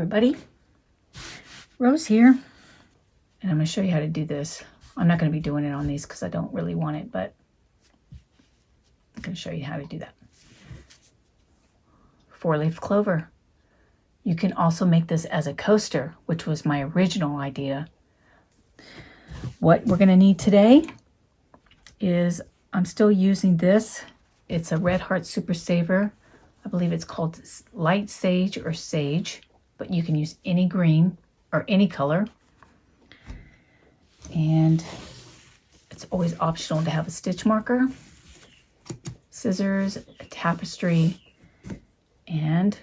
everybody, Rose here, and I'm going to show you how to do this. I'm not going to be doing it on these because I don't really want it, but I'm going to show you how to do that. 4-leaf clover. You can also make this as a coaster, which was my original idea. What we're going to need today is, I'm still using this. It's a Red Heart Super Saver. I believe it's called Light Sage or Sage, but you can use any green or any color. And it's always optional to have a stitch marker, scissors, a tapestry, and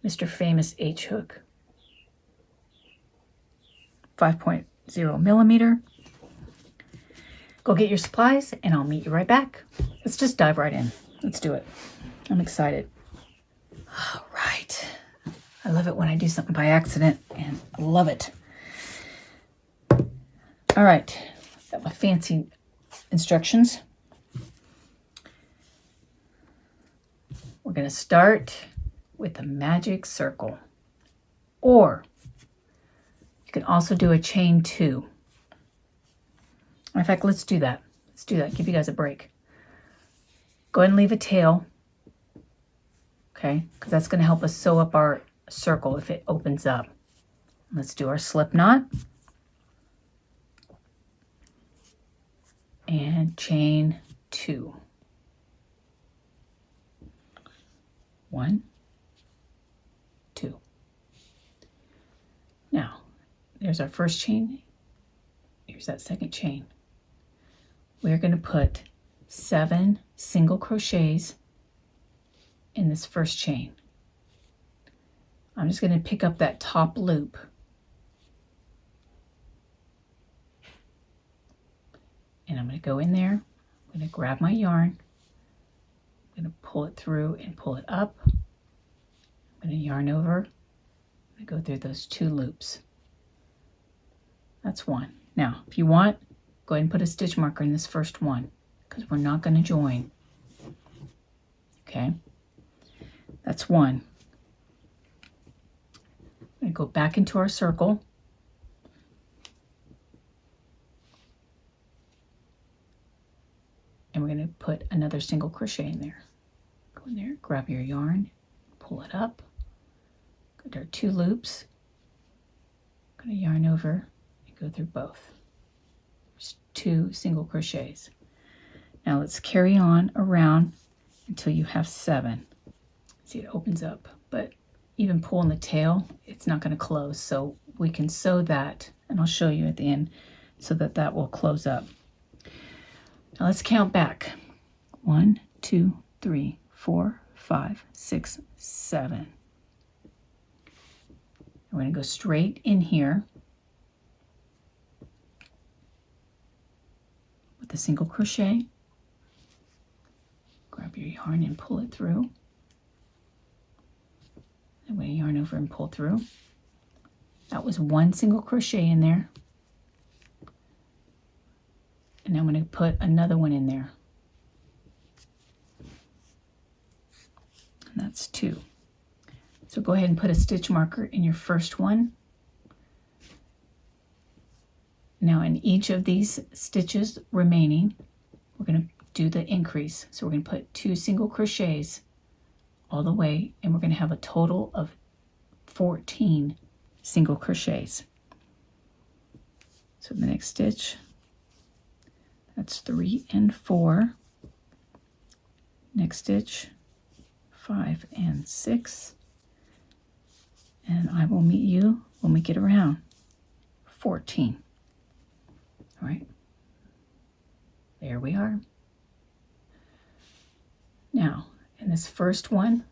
Mr. Famous H hook. 5.0 millimeter. Go get your supplies and I'll meet you right back. Let's just dive right in. Let's do it. I'm excited. All right. I love it when I do something by accident, and I love it. All right. Got my fancy instructions. We're going to start with a magic circle, or you can also do a chain 2. In fact, let's do that. Let's do that. Give you guys a break. Go ahead and leave a tail, okay? Because that's going to help us sew up our circle if it opens up. Let's do our slip knot and chain 2. 1, 2. Now, there's our first chain. Here's that second chain. We're going to put 7 single crochets in this first chain. I'm just going to pick up that top loop. And I'm going to go in there. I'm going to grab my yarn. I'm going to pull it through and pull it up. I'm going to yarn over. I'm going to go through those 2 loops. That's 1. Now, if you want, go ahead and put a stitch marker in this first one, because we're not going to join. Okay? That's 1. I'm going to go back into our circle. And we're going to put another single crochet in there. Go in there, grab your yarn, pull it up. Go to our 2 loops. I'm going to yarn over and go through both. There's 2 single crochets. Now let's carry on around until you have 7. See, it opens up, but even pulling the tail, it's not going to close. So we can sew that, and I'll show you at the end, so that that will close up. Now let's count back. 1, 2, 3, 4, 5, 6, 7. We're going to go straight in here with a single crochet. Grab your yarn and pull it through. I'm going to yarn over and pull through. That was 1 single crochet in there. And I'm going to put another one in there. And that's 2. So go ahead and put a stitch marker in your first one. Now in each of these stitches remaining, we're going to do the increase. So we're going to put 2 single crochets all the way, and we're going to have a total of 14 single crochets. So the next stitch, that's 3 and 4. Next stitch, 5 and 6. And I will meet you when we get around 14. All right. There we are. Now, in this first one,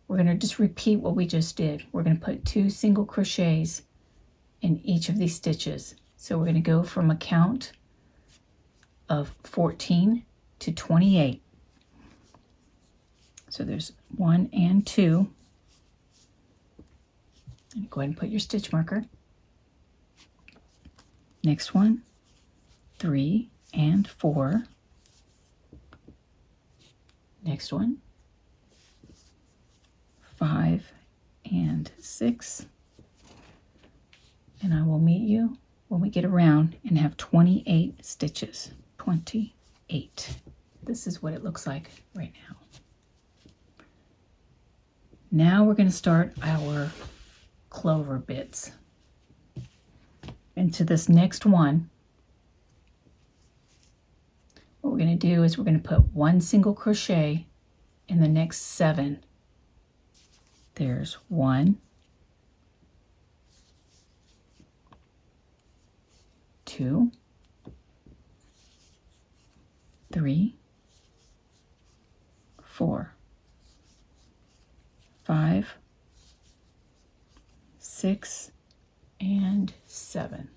we're going to just repeat what we just did. We're going to put 2 single crochets in each of these stitches. So we're going to go from a count of 14 to 28. So there's 1 and 2. And go ahead and put your stitch marker. Next one, 3 and 4. Next one, 5 and 6. And I will meet you when we get around and have 28 stitches. 28. This is what it looks like right now. Now we're going to start our clover bits. Into this next one, what we're going to do is we're going to put 1 single crochet in the next 7. There's 1, 2, 3, 4, 5, 6, and 7.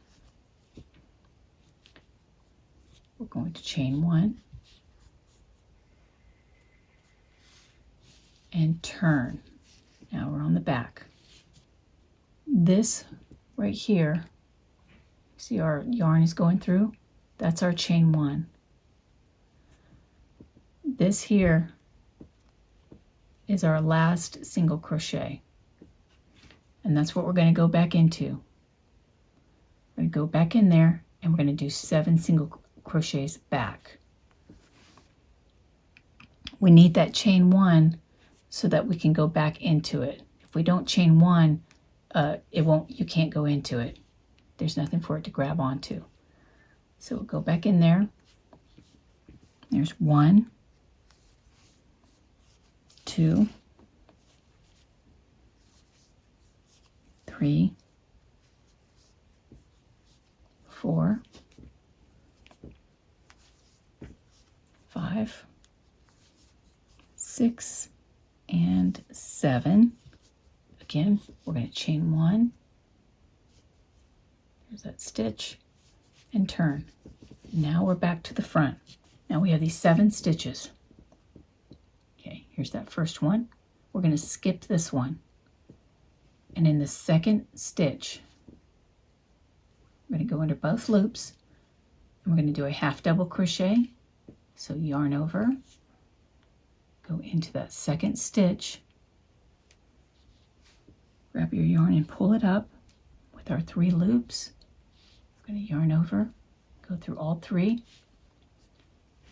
We're going to chain 1 and turn. Now we're on the back. This right here, see our yarn is going through? That's our chain 1. This here is our last single crochet. And that's what we're going to go back into. We're going to go back in there and we're going to do 7 single crochets back. We need that chain 1 so that we can go back into it. If we don't chain 1, you can't go into it. There's nothing for it to grab onto. So we'll go back in there. There's 1, 2, 3, 4, 5, 6, and 7. Again, we're going to chain 1. There's that stitch and turn. Now we're back to the front. Now we have these 7 stitches. Okay, here's that first one. We're going to skip this one. And in the second stitch, I'm going to go under both loops. And we're going to do a half double crochet. So yarn over, go into that second stitch, grab your yarn and pull it up with our 3 loops. I'm going to yarn over, go through all 3.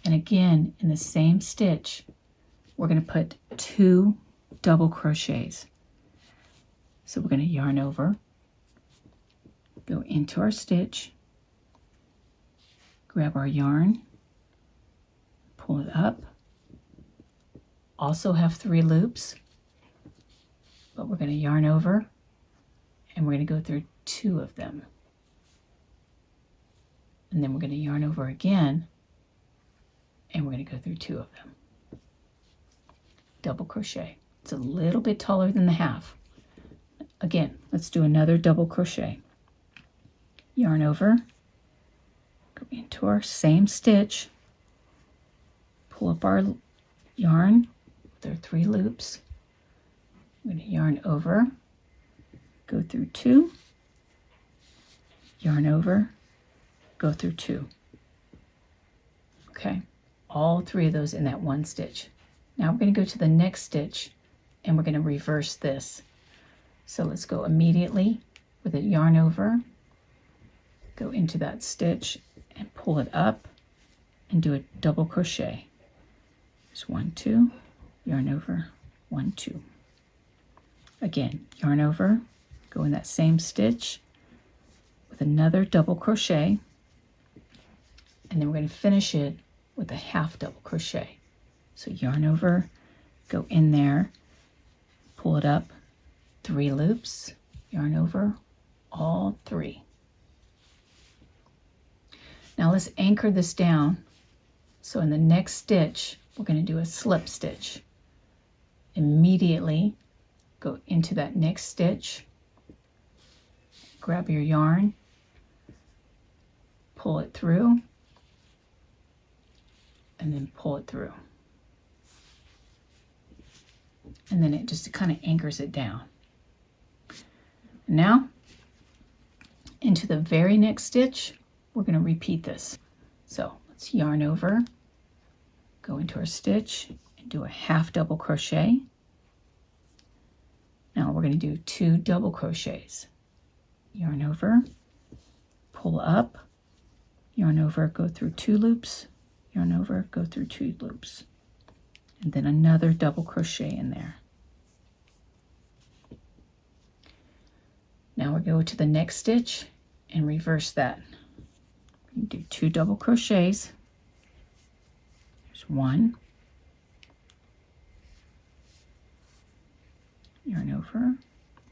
And again, in the same stitch, we're going to put 2 double crochets. So we're going to yarn over, go into our stitch, grab our yarn, pull it up, also have 3 loops, but we're going to yarn over and we're going to go through 2 of them. And then we're going to yarn over again and we're going to go through 2 of them. Double crochet. It's a little bit taller than the half. Again, let's do another double crochet. Yarn over, go into our same stitch, pull up our yarn with our 3 loops. I'm going to yarn over, go through 2, yarn over, go through 2. Okay, all 3 of those in that one stitch. Now we're going to go to the next stitch and we're going to reverse this. So let's go immediately with a yarn over, go into that stitch and pull it up and do a double crochet. There's 1, 2, yarn over, 1, 2. Again, yarn over, go in that same stitch with another double crochet, and then we're going to finish it with a half double crochet. So yarn over, go in there, pull it up, 3 loops, yarn over, all 3. Now let's anchor this down. So in the next stitch, we're going to do a slip stitch. Immediately go into that next stitch, grab your yarn, pull it through, and then pull it through. And then it just kind of anchors it down. Now, into the very next stitch, we're going to repeat this. So let's yarn over, go into our stitch, and do a half double crochet. Now we're going to do 2 double crochets. Yarn over, pull up, yarn over, go through 2 loops, yarn over, go through 2 loops, and then another double crochet in there. Now we go to the next stitch and reverse that. You do 2 double crochets. There's 1, yarn over,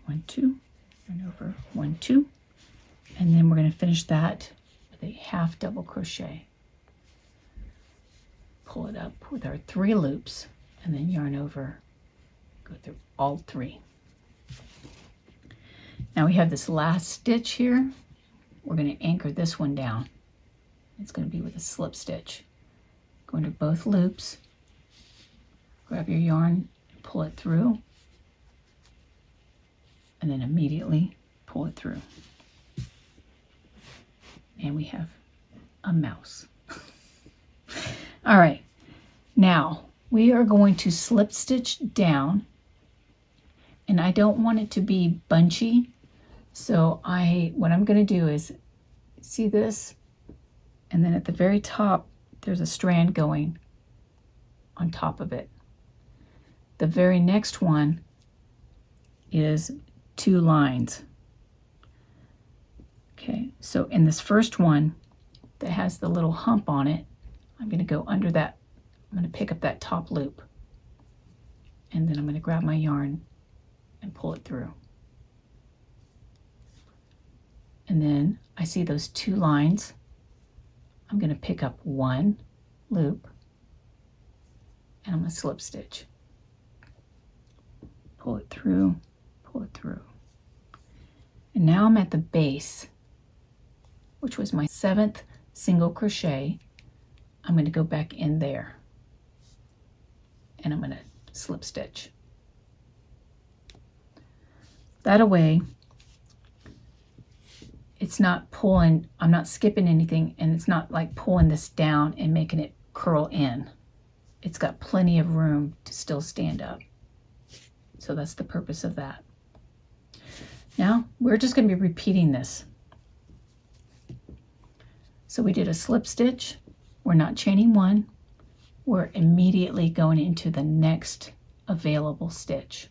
1, 2, yarn over, 1, 2, and then we're going to finish that with a half double crochet. Pull it up with our 3 loops and then yarn over, go through all 3. Now we have this last stitch here. We're going to anchor this one down. It's going to be with a slip stitch. Go into both loops, grab your yarn, and pull it through, and then immediately pull it through. And we have a mouse. All right, now we are going to slip stitch down, and I don't want it to be bunchy, so what I'm going to do is, see this, and then at the very top there's a strand going on top of it. The very next one is 2 lines. Okay, so in this first one that has the little hump on it, I'm going to go under that. I'm going to pick up that top loop, and then I'm going to grab my yarn and pull it through. And then I see those 2 lines. I'm going to pick up 1 loop, and I'm going to slip stitch. Pull it through, pull it through. And now I'm at the base, which was my 7th single crochet. I'm going to go back in there, and I'm going to slip stitch. That way, it's not pulling, I'm not skipping anything, and it's not like pulling this down and making it curl in. It's got plenty of room to still stand up. So that's the purpose of that. Now we're just going to be repeating this. So we did a slip stitch. We're not chaining 1. We're immediately going into the next available stitch.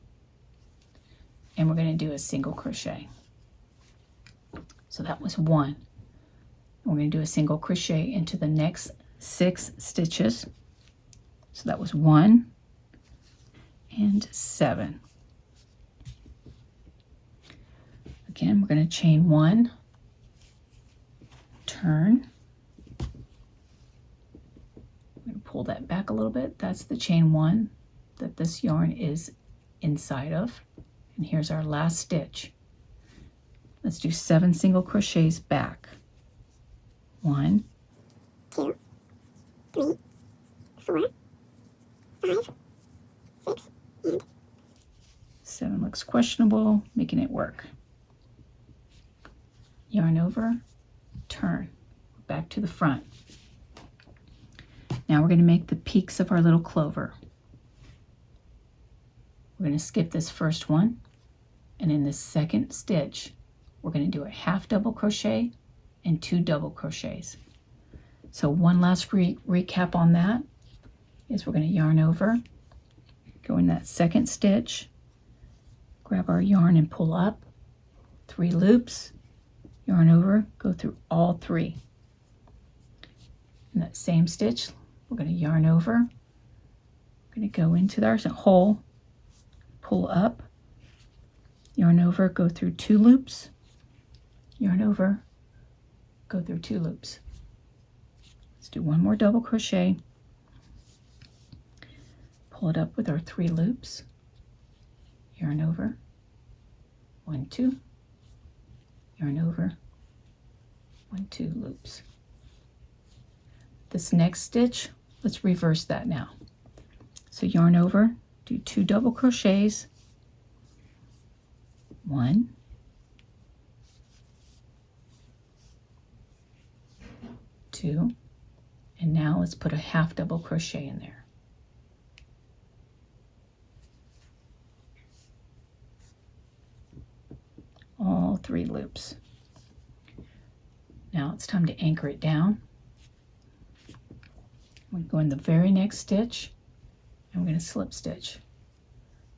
And we're going to do a single crochet. So that was 1. We're going to do a single crochet into the next 6 stitches. So that was 1 and 7. Again, we're going to chain 1, turn. I'm going to pull that back a little bit. That's the chain 1 that this yarn is inside of. And here's our last stitch. Let's do 7 single crochets back. 1, 2, 3, 4, 5, 6, and 7 looks questionable, making it work. Yarn over, turn, back to the front. Now we're going to make the peaks of our little clover. We're going to skip this first one, and in the second stitch, we're going to do a half double crochet and 2 double crochets. So one last recap on that is we're going to yarn over, go in that second stitch, grab our yarn and pull up, 3 loops, yarn over, go through all 3. In that same stitch, we're going to yarn over, we're going to go into our hole, pull up, yarn over, go through 2 loops, yarn over, go through 2 loops. Let's do 1 more double crochet, pull it up with our 3 loops, yarn over, 1, 2, yarn over, 1, 2 loops. This next stitch, let's reverse that now. So yarn over, do 2 double crochets, 1, 2, and now let's put a half double crochet in there. all 3 loops. Now it's time to anchor it down. We go in the very next stitch and we're going to slip stitch.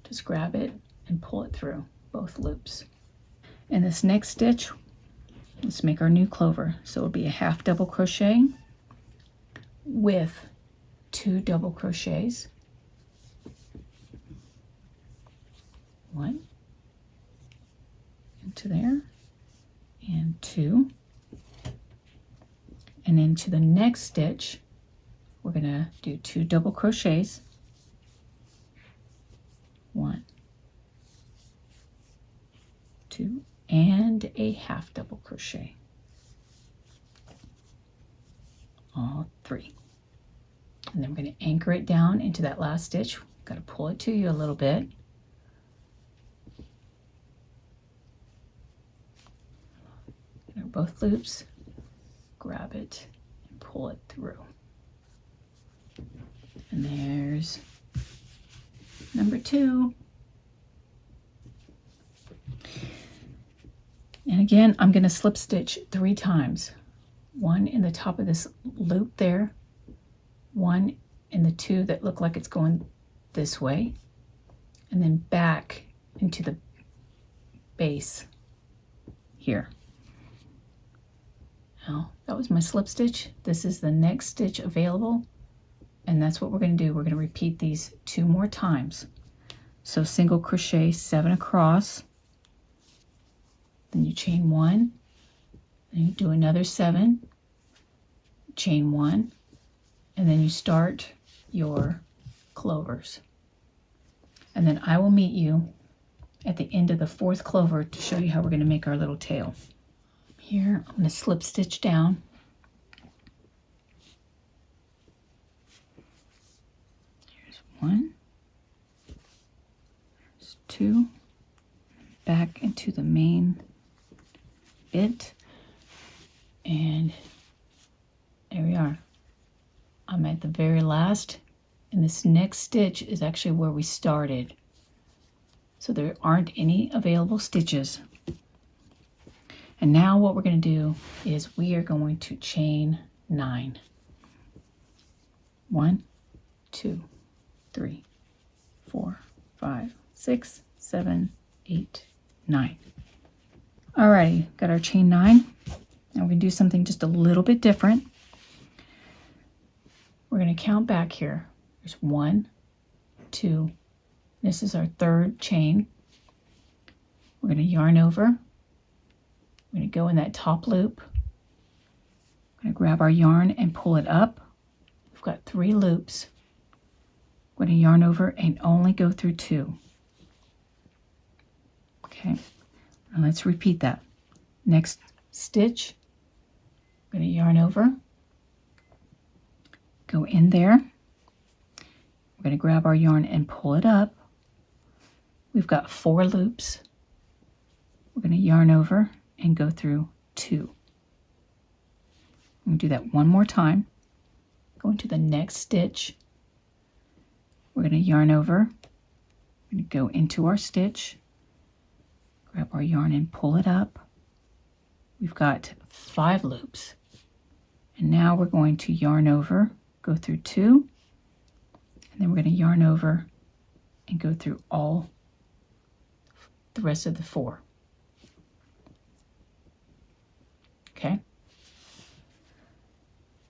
Just grab it and pull it through both loops. In this next stitch, let's make our new clover. So it'll be a half double crochet with 2 double crochets. 1 into there and 2, and into the next stitch we're going to do 2 double crochets, 1, 2, and a half double crochet, all 3. And then we're going to anchor it down into that last stitch. Got to pull it to you a little bit. Both loops, grab it and pull it through. And there's number 2. And again, I'm going to slip stitch 3 times. 1 in the top of this loop there, 1 in the 2 that look like it's going this way, and then back into the base here. Now, that was my slip stitch. This is the next stitch available, and that's what we're going to do. We're going to repeat these 2 more times. So single crochet 7 across, then you chain 1, then you do another 7, chain 1, and then you start your clovers. And then I will meet you at the end of the 4th clover to show you how we're going to make our little tail. Here, I'm going to slip stitch down. Here's 1, here's 2, back into the main bit, and there we are. I'm at the very last, and this next stitch is actually where we started. So there aren't any available stitches. And now what we're going to do is we are going to chain 9. 1, 2, 3, 4, 5, 6, 7, 8, 9. Alrighty, got our chain 9. Now we're going to do something just a little bit different. We're going to count back here. There's 1, 2. This is our 3rd chain. We're going to yarn over. We're going to go in that top loop. We're going to grab our yarn and pull it up. We've got 3 loops. We're going to yarn over and only go through 2. Okay, now let's repeat that. Next stitch, we're going to yarn over, go in there. We're going to grab our yarn and pull it up. We've got 4 loops. We're going to yarn over and go through 2. I'm going to do that one more time. Go into the next stitch. We're going to yarn over. We're going to go into our stitch. Grab our yarn and pull it up. We've got 5 loops. And now we're going to yarn over, go through 2, and then we're going to yarn over and go through all the rest of the 4. Okay.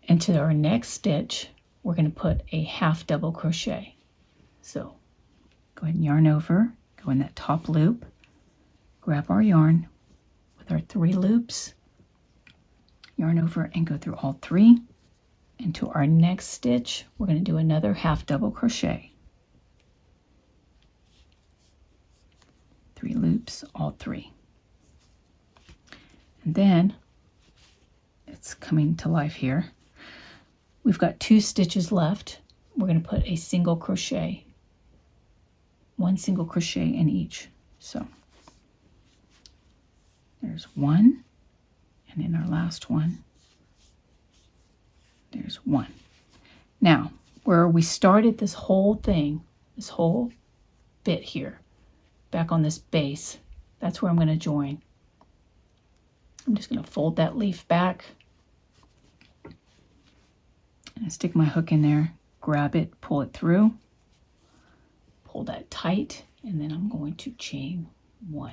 Into our next stitch, we're going to put a half double crochet. So go ahead and yarn over, go in that top loop, grab our yarn with our 3 loops, yarn over and go through all 3. Into our next stitch, we're going to do another half double crochet. 3 loops, all 3. And then it's coming to life here. We've got 2 stitches left. We're going to put a single crochet, 1 single crochet in each. So there's 1, and in our last one, there's 1. Now, where we started this whole thing, this whole bit here, back on this base, that's where I'm going to join. I'm just going to fold that leaf back. And I stick my hook in there, grab it, pull it through, pull that tight, and then I'm going to chain 1.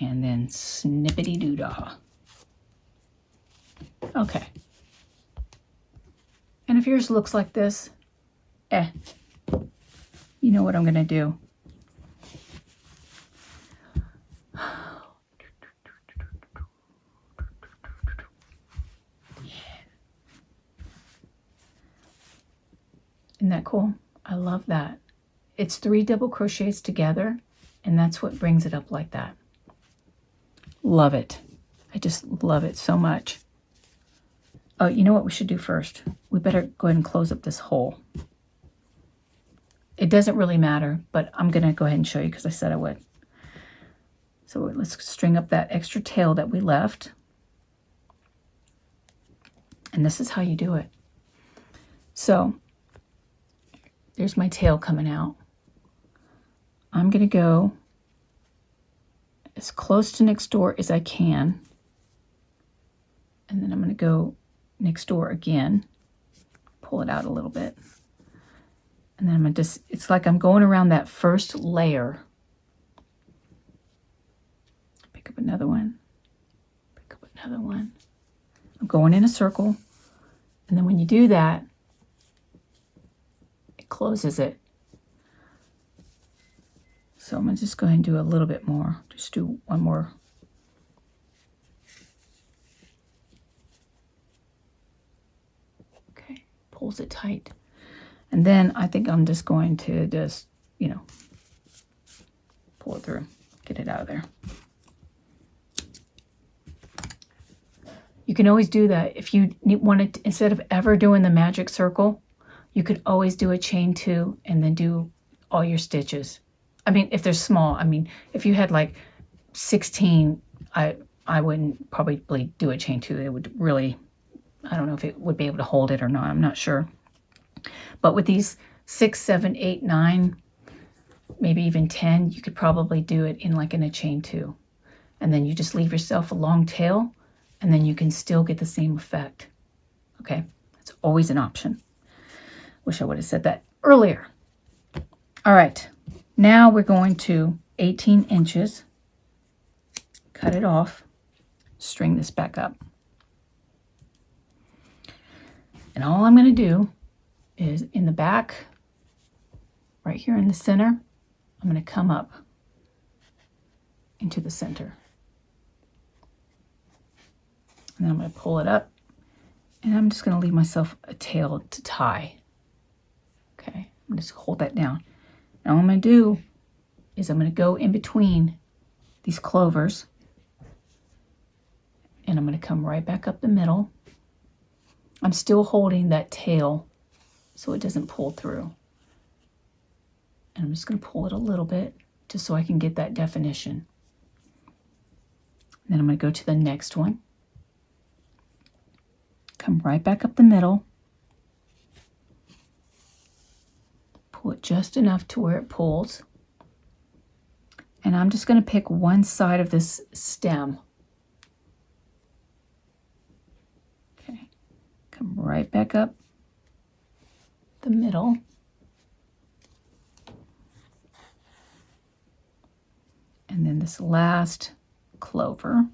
And then snippity-doo-dah. Okay. And if yours looks like this, you know what I'm going to do. Isn't that cool? I love that. It's 3 double crochets together, and that's what brings it up like that. Love it. I just love it so much. Oh, you know what we should do first? We better go ahead and close up this hole. It doesn't really matter, but I'm going to go ahead and show you because I said I would. So let's string up that extra tail that we left. And this is how you do it. So there's my tail coming out. I'm going to go as close to next door as I can. And then I'm going to go next door again. Pull it out a little bit. And then I'm going to just, it's like I'm going around that first layer. Pick up another one. Pick up another one. I'm going in a circle. And then when you do that, it closes it. So I'm going to just go ahead and do a little bit more. Just do one more. Okay, pulls it tight. And then I think I'm just going to just, pull it through. Get it out of there. You can always do that. If you wanted to, instead of ever doing the magic circle, you could always do a chain 2 and then do all your stitches. I mean, if they're small, if you had like 16, I wouldn't probably do a chain 2. It would really, I don't know if it would be able to hold it or not. I'm not sure. But with these 6, 7, 8, 9, maybe even 10, you could probably do it in a chain 2. And then you just leave yourself a long tail, and then you can still get the same effect. Okay, that's always an option. Wish I would have said that earlier. All right. Now we're going to 18 inches, cut it off, string this back up. And all I'm going to do is in the back, right here in the center, I'm going to come up into the center. And then I'm going to pull it up, and I'm just going to leave myself a tail to tie. Okay, I'm going to just hold that down. Now what I'm going to do is I'm going to go in between these clovers, and I'm going to come right back up the middle. I'm still holding that tail so it doesn't pull through. And I'm just going to pull it a little bit just so I can get that definition. Then I'm going to go to the next one. Come right back up the middle. Pull it just enough to where it pulls. And I'm just going to pick one side of this stem. Okay. Come right back up the middle. And then this last clover.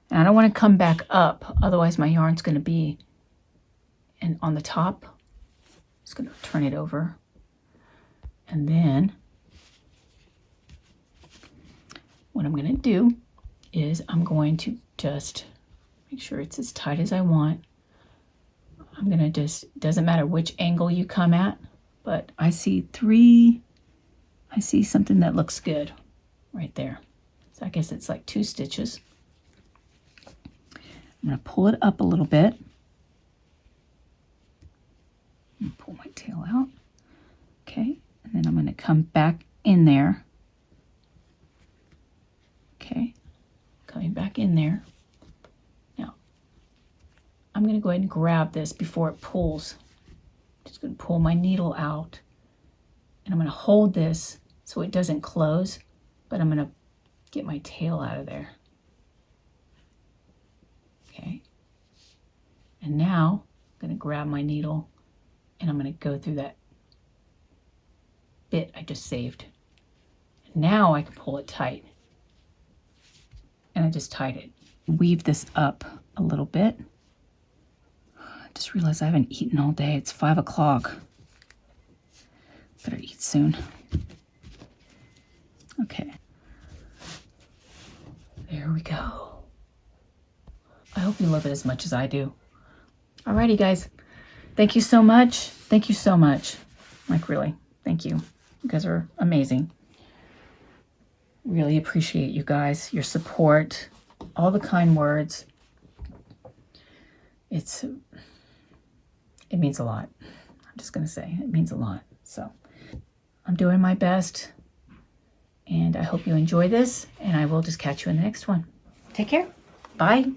And I don't want to come back up, otherwise my yarn's going to be on the top. Just going to turn it over. And then what I'm going to do is I'm going to just make sure it's as tight as I want. I'm going to just, doesn't matter which angle you come at, but I see something that looks good right there. So I guess it's like 2 stitches. I'm going to pull it up a little bit. Pull my tail out. Okay, and then I'm going to come back in there. Okay, coming back in there. Now, I'm going to go ahead and grab this before it pulls. Just going to pull my needle out. And I'm going to hold this so it doesn't close, but I'm going to get my tail out of there. Okay. And now I'm going to grab my needle and I'm going to go through that bit I just saved. Now I can pull it tight. And I just tied it. Weave this up a little bit. I just realized I haven't eaten all day. It's 5 o'clock. Better eat soon. Okay. There we go. I hope you love it as much as I do. Alrighty, guys. Thank you so much. Thank you so much. Like, really, thank you. You guys are amazing. Really appreciate you guys, your support, all the kind words. It means a lot. I'm just going to say it means a lot. So I'm doing my best, and I hope you enjoy this, and I will just catch you in the next one. Take care. Bye.